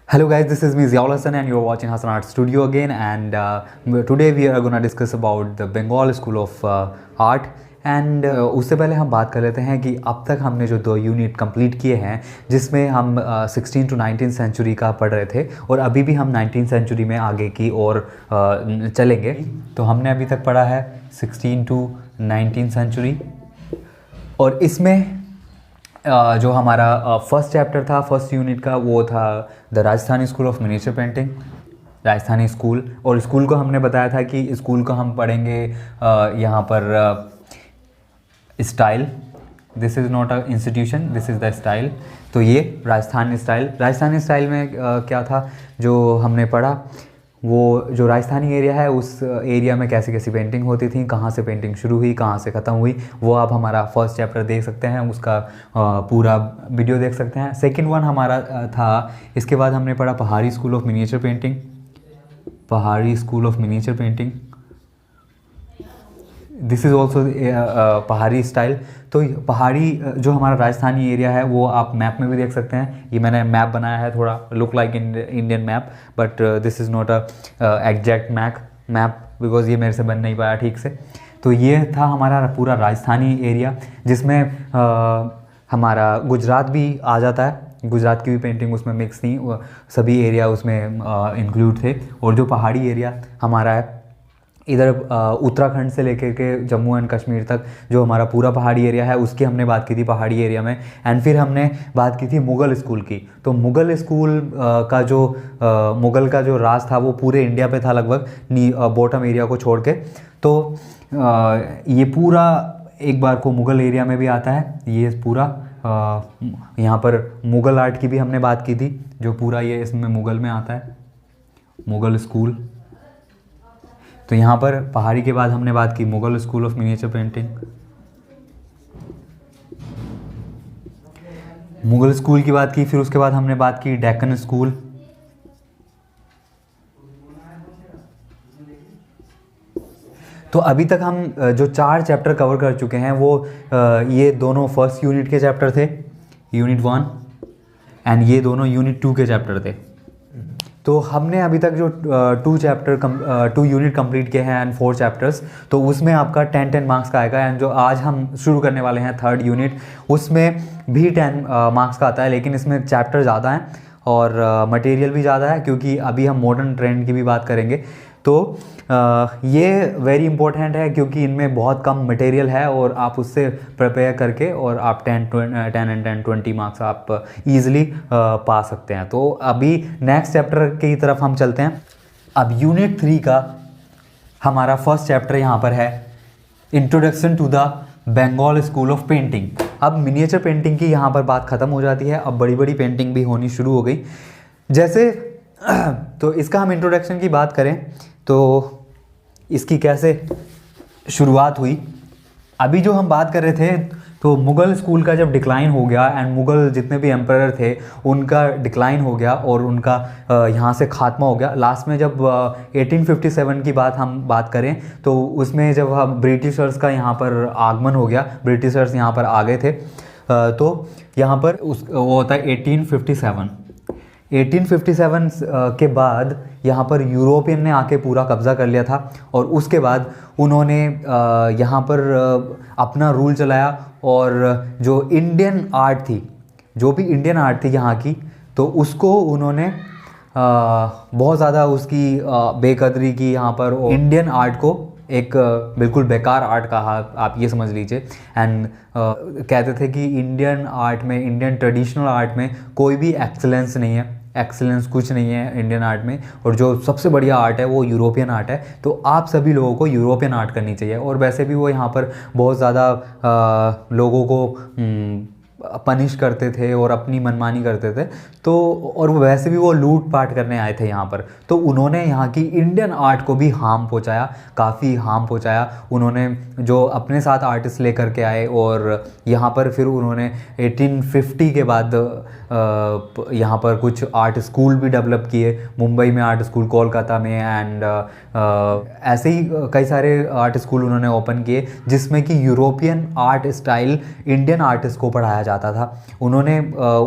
Hello guys, this is me Ziaul Hassan and you're watching Hassan Art Studio again, and today we are going to discuss about the Bengal School of Art and उससे पहले हम बात कर लेते हैं कि अब तक हमने जो 2 यूनिट कंप्लीट किए हैं जिसमें हम 16 टू 19 सेंचुरी का पढ़ रहे थे और अभी भी हम 19 सेंचुरी में आगे की ओर चलेंगे। तो हमने अभी तक पढ़ा है 16 टू 19 सेंचुरी और इसमें जो हमारा फर्स्ट चैप्टर था फर्स्ट यूनिट का वो था the Rajasthani school of miniature painting, Rajasthani school. और स्कूल को हमने बताया था कि स्कूल को हम पढ़ेंगे यहाँ पर style, this is not a institution, this is the style. तो ये राजस्थानी स्टाइल में क्या था जो हमने पढ़ा, वो जो राजस्थानी एरिया है उस एरिया में कैसी कैसी पेंटिंग होती थी, कहाँ से पेंटिंग शुरू हुई कहाँ से ख़त्म हुई, वो आप हमारा फर्स्ट चैप्टर देख सकते हैं, उसका पूरा वीडियो देख सकते हैं। सेकंड वन हमारा था, इसके बाद हमने पढ़ा पहाड़ी स्कूल ऑफ मिनिएचर पेंटिंग, पहाड़ी school of miniature painting, this is also पहाड़ी स्टाइल। तो पहाड़ी जो हमारा राजस्थानी एरिया है वो आप मैप में भी देख सकते हैं, ये मैंने मैप बनाया है, थोड़ा look like Indian map but this is not a exact map because ये मेरे से बन नहीं पाया ठीक से। तो ये था हमारा पूरा राजस्थानी एरिया जिसमें हमारा गुजरात भी आ जाता है, गुजरात की भी पेंटिंग उसमें मिक्स थी, सभी एरिया उसमें इंक्लूड थे। और जो पहाड़ी एरिया हमारा है इधर उत्तराखंड से लेकर के जम्मू एंड कश्मीर तक जो हमारा पूरा पहाड़ी एरिया है उसकी हमने बात की थी पहाड़ी एरिया में। एंड फिर हमने बात की थी मुग़ल स्कूल की। तो मुग़ल स्कूल का जो मुग़ल का जो राज था वो पूरे इंडिया पे था लगभग, बॉटम एरिया को छोड़ के। तो ये पूरा एक बार को मुग़ल एरिया में भी आता है, ये पूरा यहाँ पर मुग़ल आर्ट की भी हमने बात की थी जो पूरा ये इसमें मुग़ल में आता है, मुग़ल स्कूल। तो यहाँ पर पहाड़ी के बाद हमने बात की Mughal school of miniature painting, Mughal school की बात की। फिर उसके बाद हमने बात की डेक्कन स्कूल, तो अभी तक हम जो 4 चैप्टर कवर कर चुके हैं वो ये दोनों फर्स्ट यूनिट के चैप्टर थे, यूनिट 1, एंड ये दोनों यूनिट 2 के चैप्टर थे। तो हमने अभी तक जो 2 यूनिट कंप्लीट किए हैं एंड 4 चैप्टर्स, तो उसमें आपका 10 मार्क्स का आएगा। एंड जो आज हम शुरू करने वाले हैं 3rd यूनिट उसमें भी 10 मार्क्स का आता है, लेकिन इसमें चैप्टर ज़्यादा हैं और मटेरियल भी ज़्यादा है क्योंकि अभी हम मॉडर्न ट्रेंड की भी बात करेंगे। तो ये वेरी इंपॉर्टेंट है क्योंकि इनमें बहुत कम मटेरियल है और आप उससे प्रिपेयर करके और आप 10 एंड 10 20 मार्क्स आप ईज़िली पा सकते हैं। तो अभी नेक्स्ट चैप्टर की तरफ हम चलते हैं। अब यूनिट 3 का हमारा फर्स्ट चैप्टर यहाँ पर है introduction to the Bengal school of painting. अब मिनिएचर पेंटिंग की यहाँ पर बात ख़त्म हो जाती है, अब बड़ी बड़ी पेंटिंग भी होनी शुरू हो गई जैसे। तो इसका हम इंट्रोडक्शन की बात करें तो इसकी कैसे शुरुआत हुई। अभी जो हम बात कर रहे थे तो मुग़ल स्कूल का जब डिक्लाइन हो गया एंड मुग़ल जितने भी एम्परर थे उनका डिक्लाइन हो गया और उनका यहाँ से खात्मा हो गया। लास्ट में जब 1857 की हम बात करें तो उसमें जब हम ब्रिटिशर्स का यहाँ पर आगमन हो गया, ब्रिटिशर्स यहाँ पर आ गए थे। तो यहाँ पर वो होता है 1857 के बाद यहाँ पर यूरोपियन ने आके पूरा कब्ज़ा कर लिया था और उसके बाद उन्होंने यहाँ पर अपना रूल चलाया और जो इंडियन आर्ट थी, जो भी इंडियन आर्ट थी यहाँ की, तो उसको उन्होंने बहुत ज़्यादा उसकी बेकदरी की यहाँ पर। और इंडियन आर्ट को एक बिल्कुल बेकार आर्ट कहा, आप ये समझ लीजिए। एंड कहते थे कि इंडियन आर्ट में, इंडियन ट्रेडिशनल आर्ट में कोई भी एक्सेलेंस नहीं है, एक्सेलेंस कुछ नहीं है इंडियन आर्ट में, और जो सबसे बढ़िया आर्ट है वो यूरोपियन आर्ट है। तो आप सभी लोगों को यूरोपियन आर्ट करनी चाहिए। और वैसे भी वो यहाँ पर बहुत ज़्यादा लोगों को पनिश करते थे और अपनी मनमानी करते थे। तो और वैसे भी वो लूट पाट करने आए थे यहाँ पर, तो उन्होंने यहाँ की इंडियन आर्ट को भी हार्म पहुँचाया, काफ़ी हार्म पहुँचाया। उन्होंने जो अपने साथ आर्टिस्ट लेकर के आए और यहाँ पर फिर उन्होंने 1850 के बाद यहाँ पर कुछ आर्ट स्कूल भी डेवलप किए, मुंबई में आर्ट स्कूल, कोलकाता में, एंड ऐसे ही कई सारे आर्ट स्कूल उन्होंने ओपन किए जिसमें कि European art style Indian artist को पढ़ाया जाता जाता था। उन्होंने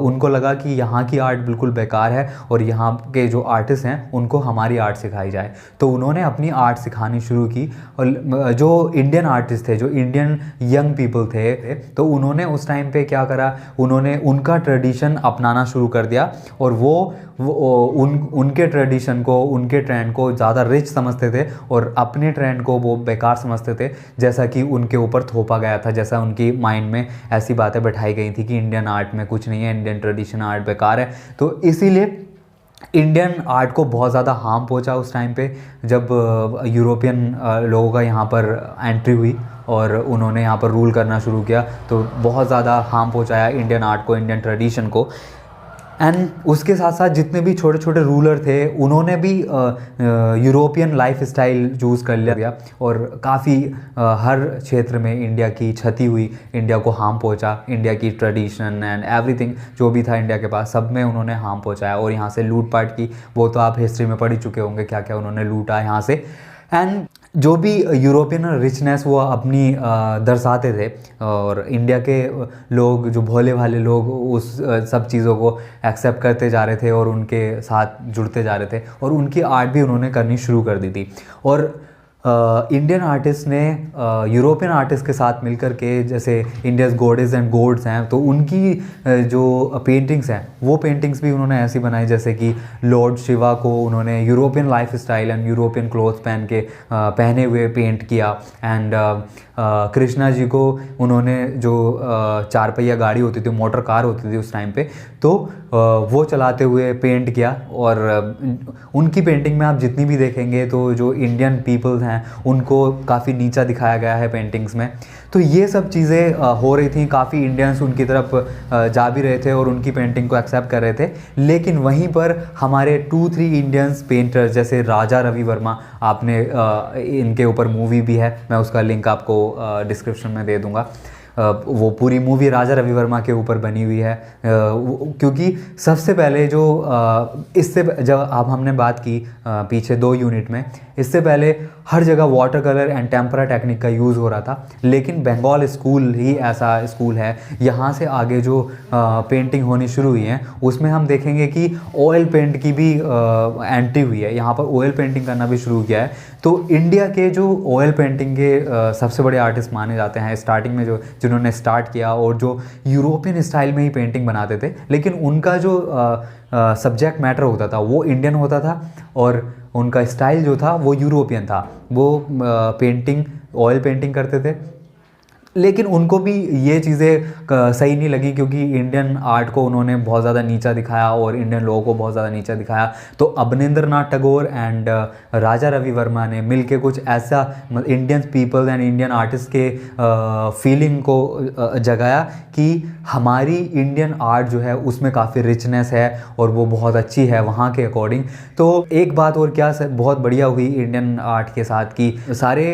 उनको लगा कि यहाँ की आर्ट बिल्कुल बेकार है और यहाँ के जो आर्टिस्ट हैं उनको हमारी आर्ट सिखाई जाए। तो उन्होंने अपनी आर्ट सिखानी शुरू की और जो इंडियन आर्टिस्ट थे, जो इंडियन यंग पीपल थे, तो उन्होंने उस टाइम पे क्या करा, उन्होंने उनका ट्रेडिशन अपनाना शुरू कर दिया और वो उनके ट्रेडिशन को, उनके ट्रेंड को ज़्यादा रिच समझते थे और अपने ट्रेंड को वो बेकार समझते थे, जैसा कि उनके ऊपर थोपा गया था, जैसा उनकी माइंड में ऐसी बातें बैठाई गई थी कि इंडियन आर्ट में कुछ नहीं है, इंडियन ट्रेडिशन आर्ट बेकार है। तो इसीलिए इंडियन आर्ट को बहुत ज़्यादा हार्म पहुंचा उस टाइम पे, जब यूरोपियन लोगों का यहाँ पर एंट्री हुई और उन्होंने यहाँ पर रूल करना शुरू किया, तो बहुत ज़्यादा हार्म पहुंचाया इंडियन आर्ट को, इंडियन ट्रेडिशन को। एंड उसके साथ साथ जितने भी छोटे छोटे रूलर थे उन्होंने भी यूरोपियन लाइफ स्टाइल चूज़ कर लिया और काफ़ी हर क्षेत्र में इंडिया की क्षति हुई, इंडिया को हार्म पहुंचा, इंडिया की ट्रेडिशन एंड एवरीथिंग जो भी था इंडिया के पास, सब में उन्होंने हार्म पहुंचाया और यहाँ से लूटपाट की। वो तो आप हिस्ट्री में पढ़ ही चुके होंगे क्या क्या उन्होंने लूटा यहाँ से। एंड जो भी यूरोपियन रिचनेस वो अपनी दर्शाते थे और इंडिया के लोग, जो भोले भाले लोग, उस सब चीज़ों को एक्सेप्ट करते जा रहे थे और उनके साथ जुड़ते जा रहे थे और उनकी आर्ट भी उन्होंने करनी शुरू कर दी थी। और इंडियन आर्टिस्ट ने यूरोपियन आर्टिस्ट के साथ मिलकर के, जैसे इंडियाज़ गॉडेस एंड गॉड्स हैं, तो उनकी जो पेंटिंग्स हैं वो पेंटिंग्स भी उन्होंने ऐसी बनाई जैसे कि लॉर्ड शिवा को उन्होंने European life style and European clothes पहने हुए पेंट किया। एंड कृष्णा जी को उन्होंने जो 4 पहिया गाड़ी होती थी, मोटर कार होती थी उस टाइम पे, तो वो चलाते हुए पेंट किया। और उनकी पेंटिंग में आप जितनी भी देखेंगे तो जो इंडियन पीपल्स हैं उनको काफ़ी नीचा दिखाया गया है पेंटिंग्स में। तो ये सब चीज़ें हो रही थी, काफ़ी इंडियंस उनकी तरफ जा भी रहे थे और उनकी पेंटिंग को एक्सेप्ट कर रहे थे। लेकिन वहीं पर हमारे 2-3 इंडियंस पेंटर्स जैसे राजा रवि वर्मा, आपने इनके ऊपर मूवी भी है, मैं उसका लिंक आपको डिस्क्रिप्शन में दे दूँगा। वो पूरी मूवी राजा रवि वर्मा के ऊपर बनी हुई है, क्योंकि सबसे पहले जो इससे जब अब हमने बात की पीछे 2 यूनिट में, इससे पहले हर जगह water colour and tempera technique का यूज़ हो रहा था, लेकिन बंगाल स्कूल ही ऐसा स्कूल है। यहाँ से आगे जो पेंटिंग होनी शुरू हुई है उसमें हम देखेंगे कि ऑयल पेंट की भी एंट्री हुई है, यहाँ पर ऑयल पेंटिंग करना भी शुरू किया है। तो इंडिया के जो ऑयल पेंटिंग के सबसे बड़े आर्टिस्ट माने जाते हैं स्टार्टिंग में, जो जिन्होंने स्टार्ट किया और जो यूरोपियन स्टाइल में ही पेंटिंग बनाते थे, लेकिन उनका जो सब्जेक्ट मैटर होता था वो इंडियन होता था और उनका स्टाइल जो था वो यूरोपियन था। वो पेंटिंग, ऑयल पेंटिंग करते थे, लेकिन उनको भी ये चीज़ें सही नहीं लगी, क्योंकि इंडियन आर्ट को उन्होंने बहुत ज़्यादा नीचा दिखाया और इंडियन लोगों को बहुत ज़्यादा नीचा दिखाया। तो अवनींद्र नाथ टैगोर एंड राजा रवि वर्मा ने मिलके कुछ ऐसा Indian people and Indian artist के फीलिंग को जगाया कि हमारी इंडियन आर्ट जो है उसमें काफ़ी रिचनेस है और वो बहुत अच्छी है वहाँ के अकॉर्डिंग। तो एक बात और क्या बहुत बढ़िया हुई इंडियन आर्ट के साथ कि सारे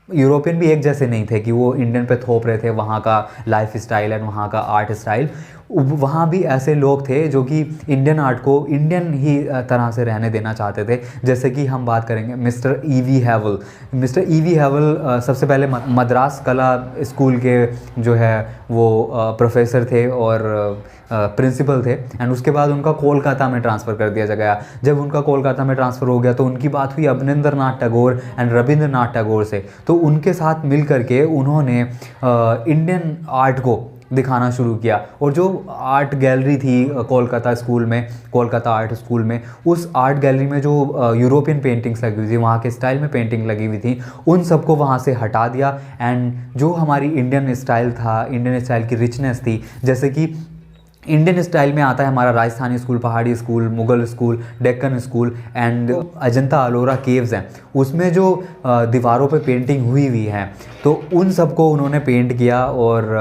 यूरोपियन भी एक जैसे नहीं थे कि वो इंडियन पे थोप रहे थे वहाँ का लाइफ स्टाइल एंड वहाँ का आर्ट स्टाइल। वहाँ भी ऐसे लोग थे जो कि इंडियन आर्ट को इंडियन ही तरह से रहने देना चाहते थे। जैसे कि हम बात करेंगे मिस्टर ईवी हैवल। मिस्टर ईवी हैवल सबसे पहले मद्रास कला स्कूल के जो है वो प्रोफेसर थे और प्रिंसिपल थे, एंड उसके बाद उनका कोलकाता में ट्रांसफ़र कर दिया गया। जब उनका कोलकाता में ट्रांसफ़र हो गया तो उनकी बात हुई अवनींद्र नाथ टैगोर एंड रविंद्रनाथ टैगोर से। तो उनके साथ मिल करके उन्होंने इंडियन आर्ट को दिखाना शुरू किया। और जो आर्ट गैलरी थी कोलकाता स्कूल में, कोलकाता आर्ट स्कूल में, उस आर्ट गैलरी में जो यूरोपियन पेंटिंग्स लगी हुई थी, वहाँ के स्टाइल में पेंटिंग लगी हुई थी, उन सबको वहाँ से हटा दिया। एंड जो हमारी इंडियन स्टाइल था, इंडियन स्टाइल की रिचनेस थी, जैसे कि इंडियन स्टाइल में आता है हमारा राजस्थानी स्कूल, पहाड़ी school, Mughal school, Deccan school and Ajanta Ellora caves हैं, उसमें जो दीवारों पे पेंटिंग हुई है, तो उन सब को उन्होंने पेंट किया और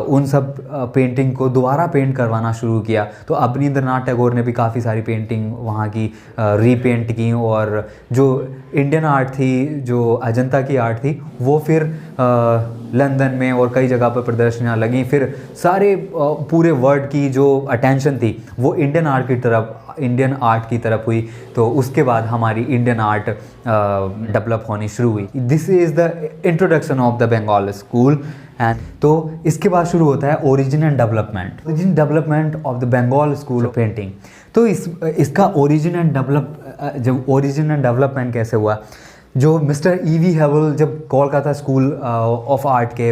उन सब पेंटिंग को दोबारा पेंट करवाना शुरू किया। तो अवनींद्र नाथ टैगोर ने भी काफ़ी सारी पेंटिंग वहाँ की रीपेंट की और जो इंडियन आर्ट थी, जो अजंता की आर्ट थी, वो फिर लंदन में और कई जगह पर प्रदर्शनियाँ लगी। फिर सारे पूरे वर्ल्ड की जो अटेंशन थी वो इंडियन आर्ट की तरफ हुई। तो उसके बाद हमारी इंडियन आर्ट डेवलप होनी शुरू हुई। This is the introduction of the Bengal school. And तो इसके बाद शुरू होता है origin and development of the Bengal school of painting. तो इसका ओरिजिन एंड डेवलपमेंट कैसे हुआ? जो मिस्टर ईवी हेवल जब कोलकाता स्कूल ऑफ आर्ट के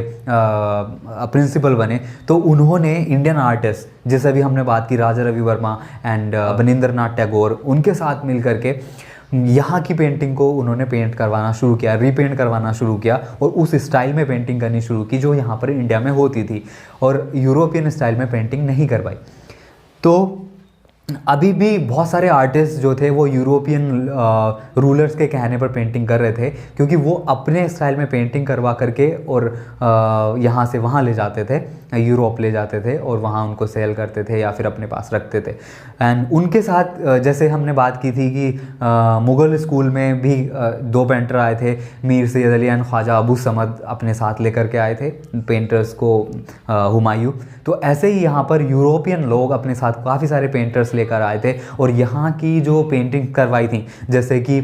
प्रिंसिपल बने, तो उन्होंने इंडियन आर्टिस्ट, जैसे अभी हमने बात की राजा रवि वर्मा एंड अवनींद्रनाथ टैगोर, उनके साथ मिल करके यहाँ की पेंटिंग को उन्होंने पेंट करवाना शुरू किया, रीपेंट करवाना शुरू किया और उस स्टाइल में पेंटिंग करनी शुरू की जो यहाँ पर इंडिया में होती थी, और यूरोपियन स्टाइल में पेंटिंग नहीं करवाई। तो अभी भी बहुत सारे आर्टिस्ट जो थे वो यूरोपियन रूलर्स के कहने पर पेंटिंग कर रहे थे, क्योंकि वो अपने स्टाइल में पेंटिंग करवा करके और यहाँ से वहाँ ले जाते थे, यूरोप ले जाते थे और वहाँ उनको सेल करते थे या फिर अपने पास रखते थे। एंड उनके साथ जैसे हमने बात की थी कि मुग़ल स्कूल में भी दो पेंटर आए थे, मीर सैयद अली एंड ख्वाजा अबू समद अपने साथ लेकर के आए थे पेंटर्स को, हुमायूं। तो ऐसे ही यहाँ पर यूरोपियन लोग अपने साथ काफ़ी सारे पेंटर्स लेकर आए थे और यहाँ की जो पेंटिंग करवाई थी, जैसे कि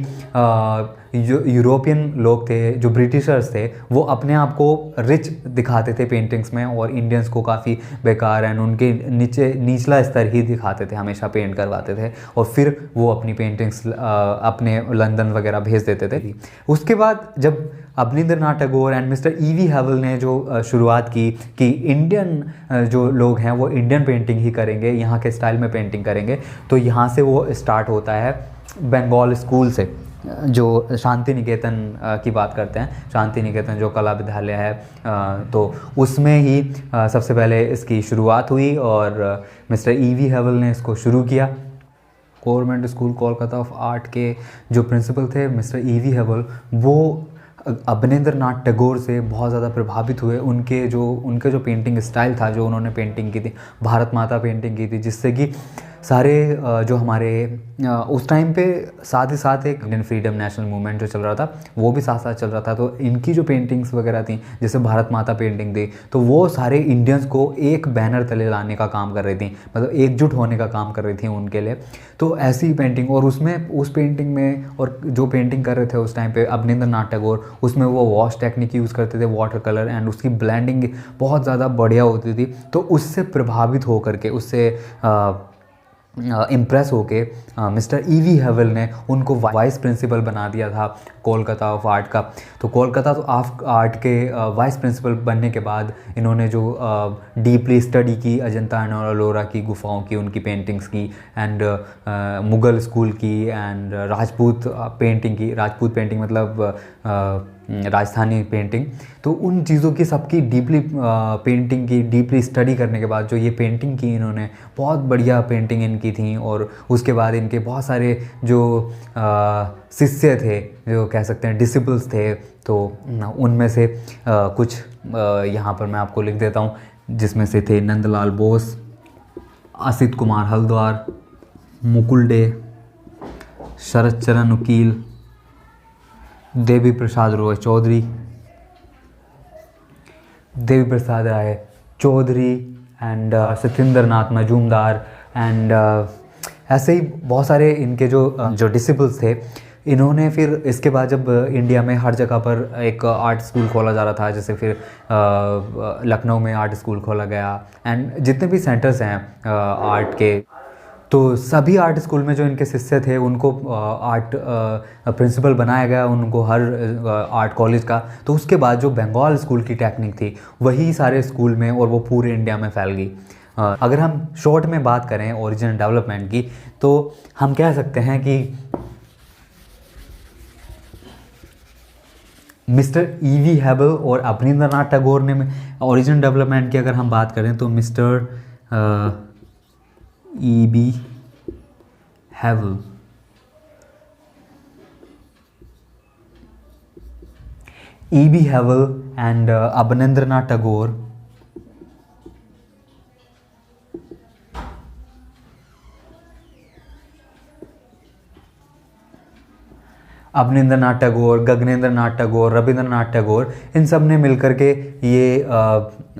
जो यूरोपियन लोग थे, जो ब्रिटिशर्स थे, वो अपने आप को रिच दिखाते थे पेंटिंग्स में और इंडियंस को काफ़ी बेकार एंड उनके निचला स्तर ही दिखाते थे, हमेशा पेंट करवाते थे और फिर वो अपनी पेंटिंग्स अपने लंदन वगैरह भेज देते थे। उसके बाद जब Abanindranath Tagore and mister EB Havell ने जो शुरुआत की कि इंडियन जो लोग हैं वो इंडियन पेंटिंग ही करेंगे, यहाँ के स्टाइल में पेंटिंग करेंगे, तो यहाँ से वो स्टार्ट होता है बंगाल स्कूल से। जो शांति निकेतन की बात करते हैं, शांति निकेतन जो कला विद्यालय है, तो उसमें ही सबसे पहले इसकी शुरुआत हुई और मिस्टर ईवी हेवल ने इसको शुरू किया। Government school Kolkata of art के जो प्रिंसिपल थे मिस्टर ईवी हेवल, वो अवनींद्रनाथ टैगोर से बहुत ज़्यादा प्रभावित हुए। उनके जो पेंटिंग स्टाइल था, जो उन्होंने पेंटिंग की थी, भारत माता पेंटिंग की थी, जिससे कि सारे जो हमारे उस टाइम पे साथ ही साथ एक इंडियन फ्रीडम नेशनल मूवमेंट जो चल रहा था वो भी साथ साथ चल रहा था। तो इनकी जो पेंटिंग्स वगैरह थी, जैसे भारत माता पेंटिंग थी, तो वो सारे इंडियंस को एक बैनर तले लाने का काम कर रही थी, मतलब एकजुट होने का काम कर रही थी उनके लिए। तो ऐसी पेंटिंग, और उसमें उस पेंटिंग में, और जो पेंटिंग कर रहे थे उस टाइम पे अवनींद्रनाथ टैगोर, उसमें वो वॉश टेक्निक यूज़ करते थे, वाटर कलर, एंड उसकी ब्लेंडिंग बहुत ज़्यादा बढ़िया होती थी। तो उससे प्रभावित होकर के, उससे इम्प्रेस होके मिस्टर ईवी हेवल ने उनको वाइस प्रिंसिपल बना दिया था कोलकाता ऑफ आर्ट का। तो कोलकाता ऑफ आर्ट के वाइस प्रिंसिपल बनने के बाद इन्होंने जो डीपली स्टडी की अजंता एंड एलोरा की गुफाओं की, उनकी पेंटिंग्स की, एंड मुग़ल स्कूल की, एंड राजपूत पेंटिंग की। राजपूत पेंटिंग मतलब राजस्थानी पेंटिंग। तो उन चीज़ों की सबकी डीपली पेंटिंग की डीपली स्टडी करने के बाद जो ये पेंटिंग की इन्होंने, बहुत बढ़िया पेंटिंग इनकी थी। और उसके बाद इनके बहुत सारे जो शिष्य थे, जो कह सकते हैं डिसिपल्स थे, तो उनमें से कुछ यहाँ पर मैं आपको लिख देता हूँ, जिसमें से थे नंदलाल बोस, असित कुमार हल्द्वार, मुकुल डे, शरद चरण उकील, देवी प्रसाद रॉय चौधरी एंड सत्येंद्र नाथ मजूमदार, एंड ऐसे ही बहुत सारे इनके जो डिसिपल्स थे। इन्होंने फिर इसके बाद जब इंडिया में हर जगह पर एक आर्ट स्कूल खोला जा रहा था, जैसे फिर लखनऊ में आर्ट स्कूल खोला गया, एंड जितने भी सेंटर्स हैं आर्ट के, तो सभी आर्ट स्कूल में जो इनके शिष्य थे उनको आर्ट प्रिंसिपल बनाया गया, उनको हर आर्ट कॉलेज का। तो उसके बाद जो बंगाल स्कूल की टेक्निक थी वही सारे स्कूल में, और वो पूरे इंडिया में फैल गई। अगर हम शॉर्ट में बात करें ओरिजिनल डेवलपमेंट की, तो हम कह सकते हैं कि मिस्टर ईवी हेवल और अवनींद्रनाथ टैगोर ने ओरिजिनल डेवलपमेंट की अगर हम बात करें, तो mister EB Havell and Abanindranath Tagore Abanindranath Tagore, Gaganendranath Tagore, Rabindranath Tagore, इन सब ने मिलकर के ये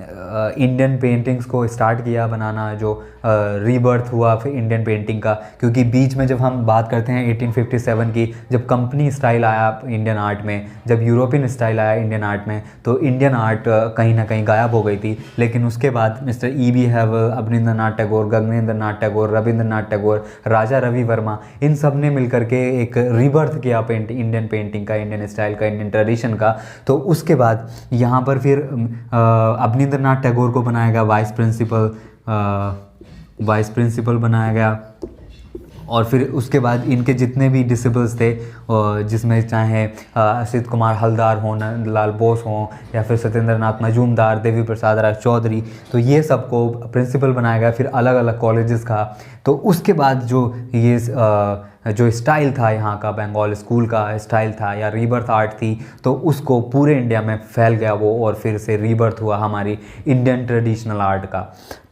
इंडियन पेंटिंग्स को स्टार्ट किया बनाना, जो रीबर्थ हुआ फिर इंडियन पेंटिंग का। क्योंकि बीच में जब हम बात करते हैं 1857 की, जब कंपनी स्टाइल आया इंडियन आर्ट में, जब यूरोपियन स्टाइल आया इंडियन आर्ट में, तो इंडियन आर्ट कहीं ना कहीं गायब हो गई थी। लेकिन उसके बाद mister E.B. Havell, Abanindranath Tagore, Gaganendranath Tagore, Rabindranath Tagore, Raja Ravi Varma, इन सब ने मिलकर के एक रीबर्थ किया इंडियन पेंटिंग का, इंडियन स्टाइल का, इंडियन ट्रेडिशन का। तो उसके बाद यहाँ पर फिर अवनींद्रनाथ टैगोर को बनाया गया वाइस प्रिंसिपल बनाया गया। और फिर उसके बाद इनके जितने भी डिसिपल्स थे, जिसमें चाहे असित कुमार हलदार हों, नंदलाल बोस हों, या फिर सत्येंद्र नाथ मजूमदार, देवी प्रसाद राय चौधरी, तो ये सबको प्रिंसिपल बनाया गया। फिर अलग अलग कॉलेजेस का। तो उसके बाद जो स्टाइल था यहाँ का, बंगाल स्कूल का स्टाइल था या रीबर्थ आर्ट थी, तो उसको पूरे इंडिया में फैल गया वो, और फिर से रीबर्थ हुआ हमारी इंडियन ट्रेडिशनल आर्ट का।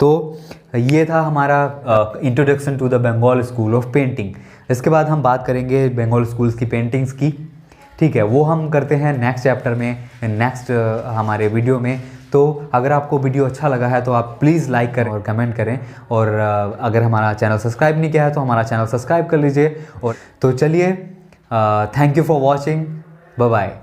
तो ये था हमारा introduction to the Bengal school of painting. इसके बाद हम बात करेंगे बंगाल स्कूल्स की पेंटिंग्स की, ठीक है, वो हम करते हैं नेक्स्ट चैप्टर में, नेक्स्ट हमारे वीडियो में। तो अगर आपको वीडियो अच्छा लगा है तो आप प्लीज़ लाइक करें और कमेंट करें, और अगर हमारा चैनल सब्सक्राइब नहीं किया है तो हमारा चैनल सब्सक्राइब कर लीजिए। और तो चलिए, thank you for watching, bye bye.